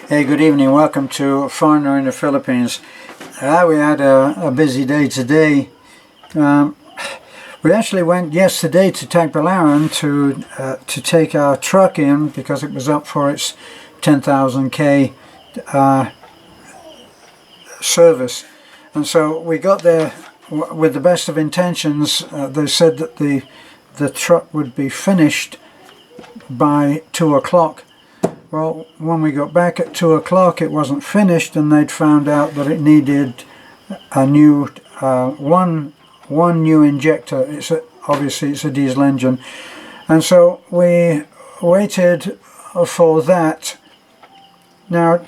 Hey, good evening. Welcome to Foreigner in the Philippines. We had a busy day today. We actually went yesterday to Tagbilaran to take our truck in because it was up for its 10,000 K service. And so we got there with the best of intentions. They said that the truck would be finished by 2 o'clock. Well, when we got back at 2 o'clock, it wasn't finished, and they'd found out that it needed a new one new injector. Obviously it's a diesel engine, and so we waited for that. Now,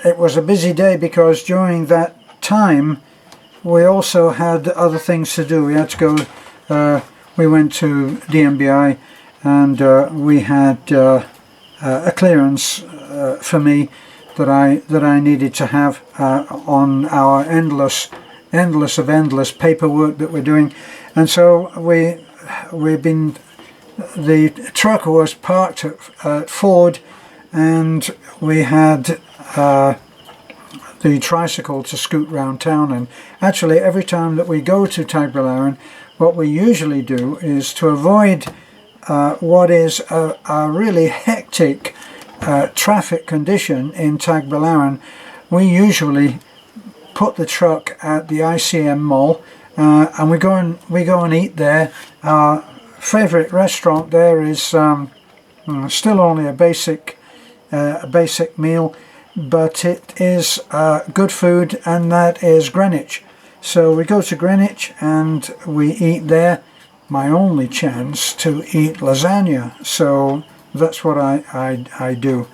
it was a busy day because during that time we also had other things to do. We had to go. We went to DMBI, and we had a clearance for me that I needed to have on our endless paperwork that we're doing. And so the truck was parked at Ford, and we had the tricycle to scoot round town. And actually, every time that we go to Tagbilaran, what we usually do is to avoid what is a really hectic traffic condition in Tagbilaran. We usually put the truck at the ICM mall, and we go and eat there. Our favourite restaurant there is still only a basic meal, but it is good food, and that is Greenwich. So we go to Greenwich and we eat there. My only chance to eat lasagna, so that's what I do.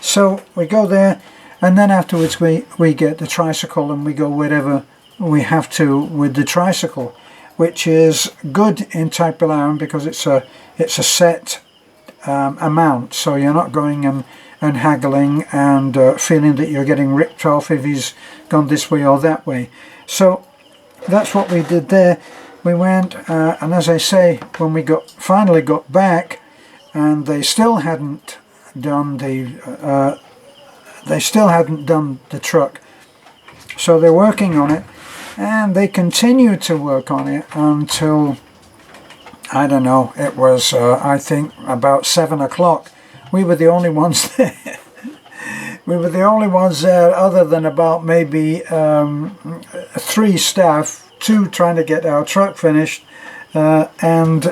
So we go there, and then afterwards we get the tricycle and we go wherever we have to with the tricycle, which is good in Tagbilaran because it's a set amount, so you're not going and haggling and feeling that you're getting ripped off if he's gone this way or that way. So that's what we did there. We went, and as I say, when we finally got back, and they still hadn't done the truck. So they're working on it, and they continued to work on it until, I don't know, it was I think about 7 o'clock. We were the only ones there. We were the only ones there, other than about maybe 3 staff. 2 trying to get our truck finished, and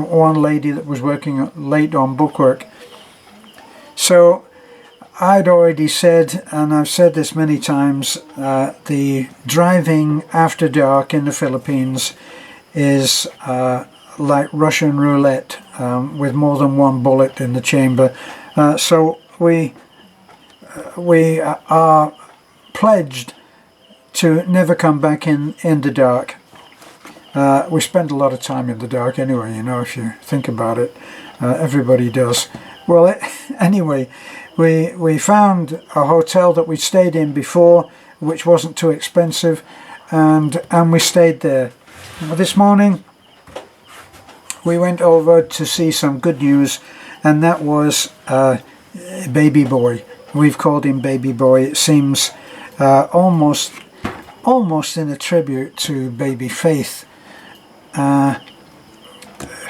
one lady that was working late on bookwork. So I'd already said, and I've said this many times, the driving after dark in the Philippines is like Russian roulette, with more than one bullet in the chamber. So we are pledged to never come back in the dark. We spend a lot of time in the dark anyway, you know, if you think about it. Everybody does. Well, anyway, we found a hotel that we stayed in before, which wasn't too expensive, and we stayed there. This morning we went over to see some good news, and that was Baby Boy. We've called him Baby Boy. It seems almost in a tribute to baby Faith,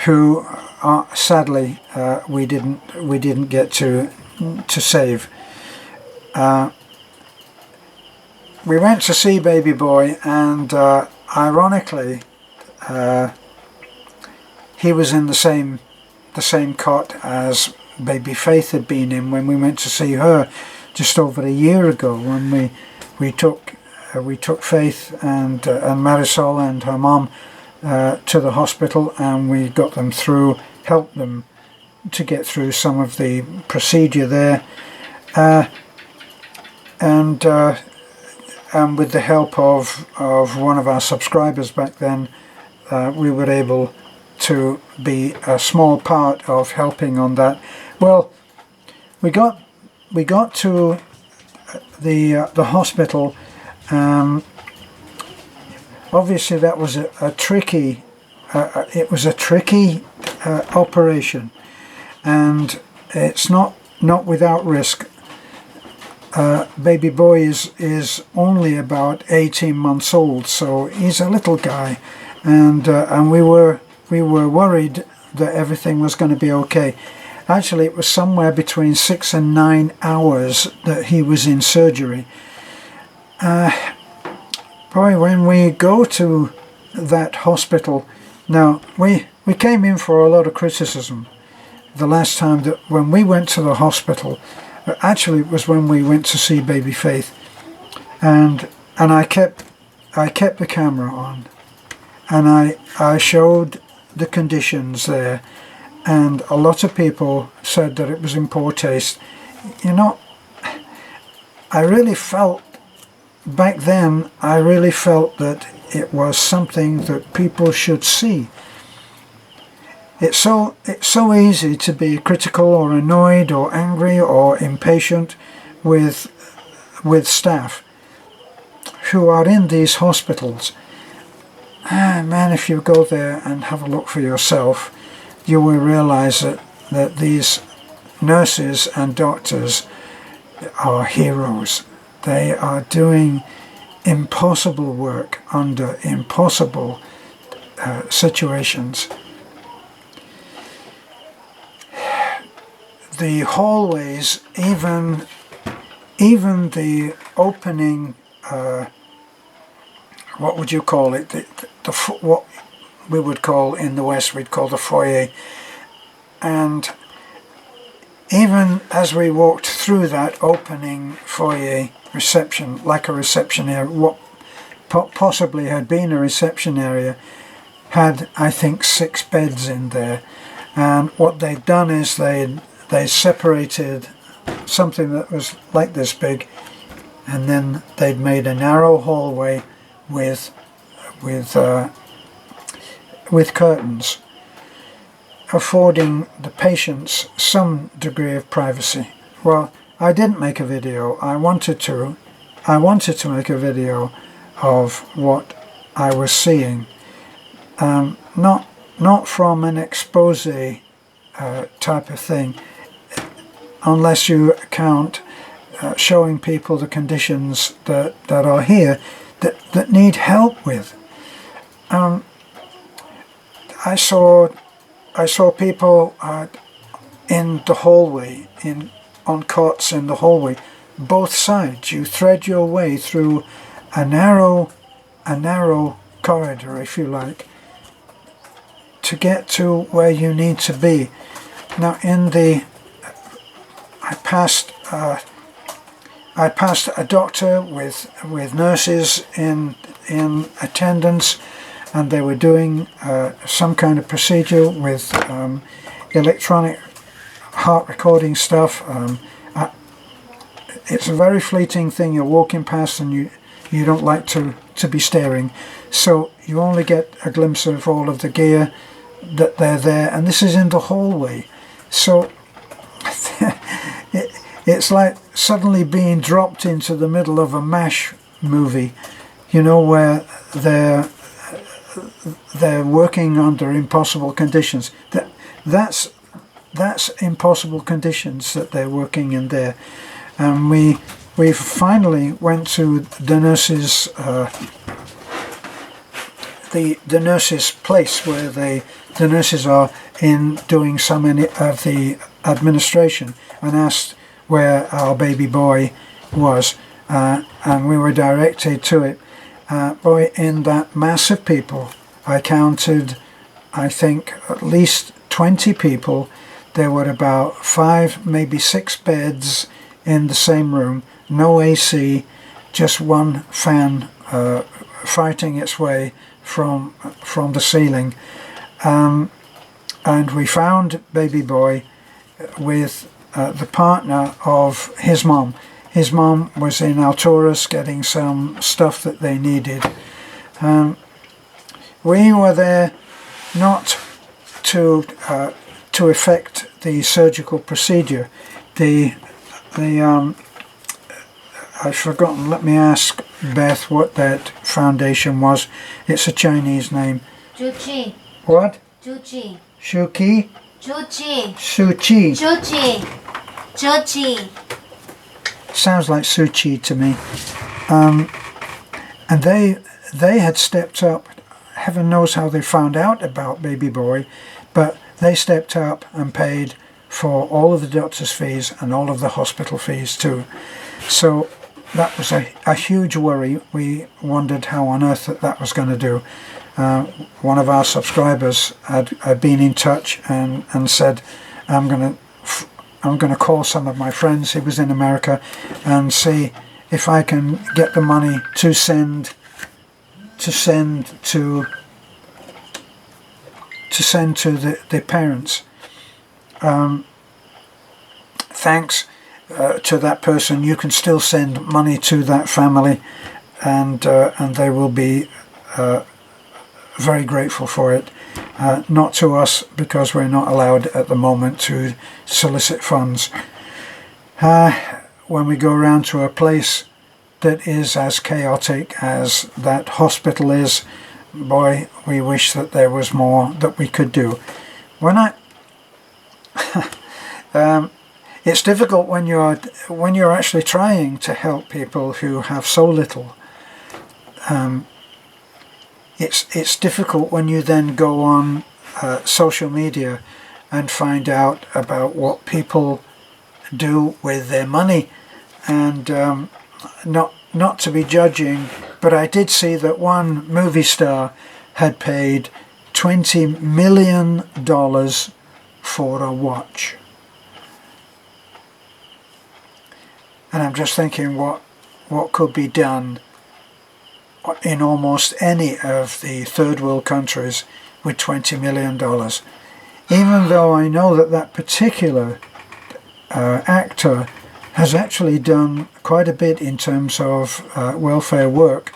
who sadly we didn't get to save. We went to see Baby Boy, and ironically he was in the same cot as baby Faith had been in when we went to see her just over a year ago, when we took Faith and Marisol and her mom to the hospital, and we got them through, helped them to get through some of the procedure there, and with the help of one of our subscribers back then, we were able to be a small part of helping on that. Well, we got to the hospital. Obviously that was a tricky operation, and it's not without risk. baby boy is only about 18 months old, so he's a little guy, and we were worried that everything was going to be okay. Actually, it was somewhere between 6 and 9 hours that he was in surgery. Boy, when we go to that hospital, now we came in for a lot of criticism the last time that when we went to the hospital. Actually, it was when we went to see Baby Faith, and I kept the camera on, and I showed the conditions there, and a lot of people said that it was in poor taste. You know, I really felt back then, I really felt that it was something that people should see. It's so easy to be critical or annoyed or angry or impatient with staff who are in these hospitals. Man, if you go there and have a look for yourself, you will realize that these nurses and doctors are heroes. They are doing impossible work under impossible situations. The hallways, even the opening, what would you call it? What we would call in the West, we'd call the foyer. And even as we walked through that opening foyer reception, like a reception area, what possibly had been a reception area, had, I think, 6 beds in there. And what they'd done is they separated something that was like this big, and then they'd made a narrow hallway with curtains, affording the patients some degree of privacy. Well, I didn't make a video. I wanted to make a video of what I was seeing, not from an expose type of thing, unless you count showing people the conditions that are here that need help with. I saw people in the hallway, on cots in the hallway, both sides. You thread your way through a narrow corridor, if you like, to get to where you need to be. Now, I passed a doctor with nurses in attendance, and they were doing some kind of procedure with electronic heart recording stuff. It's a very fleeting thing. You're walking past and you don't like to be staring, so you only get a glimpse of all of the gear that they're there, and this is in the hallway. So it's like suddenly being dropped into the middle of a MASH movie, you know, where they're working under impossible conditions. That's impossible conditions that they're working in there. And we finally went to the nurses' the nurses' place where the nurses are in doing some of the administration, and asked where our baby boy was, and we were directed to it. Boy, in that mass of people, I counted, I think, at least 20 people. There were about 5, maybe 6 beds in the same room, no AC, just one fan fighting its way from the ceiling. And we found baby boy with the partner of his mom. His mom was in Alturas getting some stuff that they needed. We were there not to effect the surgical procedure. I've forgotten. Let me ask Beth what that foundation was. It's a Chinese name. Juqi. What? Juqi. Shuki? Juqi. Suchi. Juqi. Juqi. sounds like Tzu Chi to me. And they had stepped up. Heaven knows how they found out about Baby Boy, but they stepped up and paid for all of the doctor's fees and all of the hospital fees too. So that was a huge worry. We wondered how on earth that was going to do. One of our subscribers had been in touch and said, I'm going to call some of my friends. He was in America, and see if I can get the money to send to the parents. Thanks to that person, you can still send money to that family, and they will be very grateful for it. Not to us, because we're not allowed at the moment to solicit funds. When we go around to a place that is as chaotic as that hospital is, boy, we wish that there was more that we could do. It's difficult when you're actually trying to help people who have so little. It's difficult when you then go on social media and find out about what people do with their money, and not to be judging, but I did see that one movie star had paid $20 million for a watch. And I'm just thinking what could be done in almost any of the third world countries with $20 million. Even though I know that particular actor has actually done quite a bit in terms of welfare work,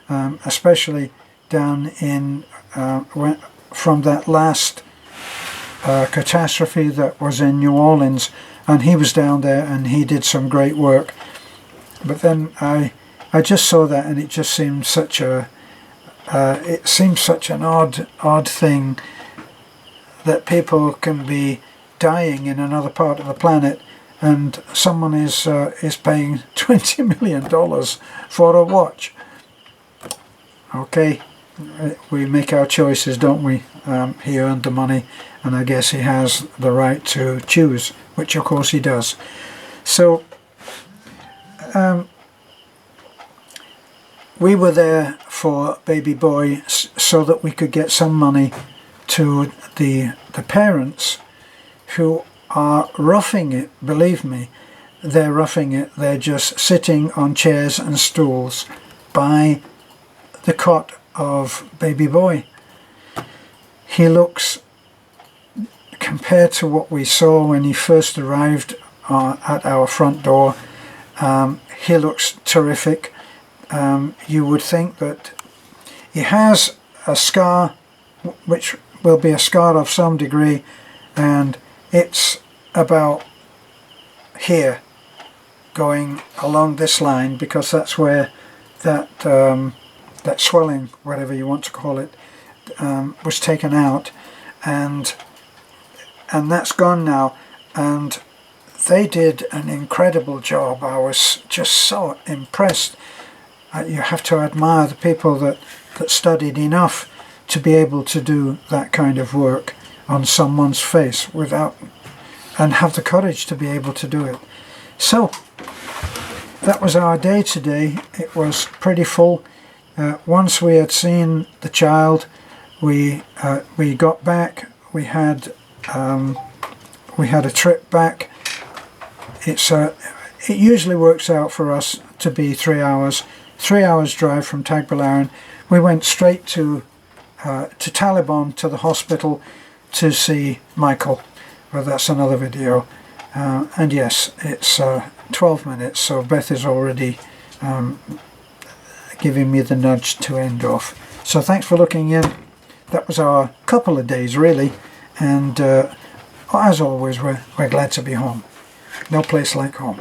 especially down in from that last catastrophe that was in New Orleans, and he was down there and he did some great work. But then I just saw that, and it just seemed such an odd thing that people can be dying in another part of the planet, and someone is paying $20 million for a watch. Okay, we make our choices, don't we? He earned the money, and I guess he has the right to choose, which of course he does. So we were there for Baby Boy so that we could get some money to the parents who are roughing it. Believe me, they're roughing it. They're just sitting on chairs and stools by the cot of Baby Boy. He looks, compared to what we saw when he first arrived at our front door, he looks terrific. You would think that he has a scar, which will be a scar of some degree, and it's about here, going along this line, because that's where that swelling, whatever you want to call it, was taken out, and that's gone now. And they did an incredible job. I was just so impressed. You have to admire the people that studied enough to be able to do that kind of work on someone's face and have the courage to be able to do it. So that was our day today. It was pretty full. Once we had seen the child, we got back. We had a trip back. It usually works out for us to be 3 hours. 3 hours drive from Tagbilaran. We went straight to Taliban, to the hospital, to see Michael. Well, that's another video. And yes, it's 12 minutes, so Beth is already giving me the nudge to end off. So thanks for looking in. That was our couple of days, really. And as always, we're glad to be home. No place like home.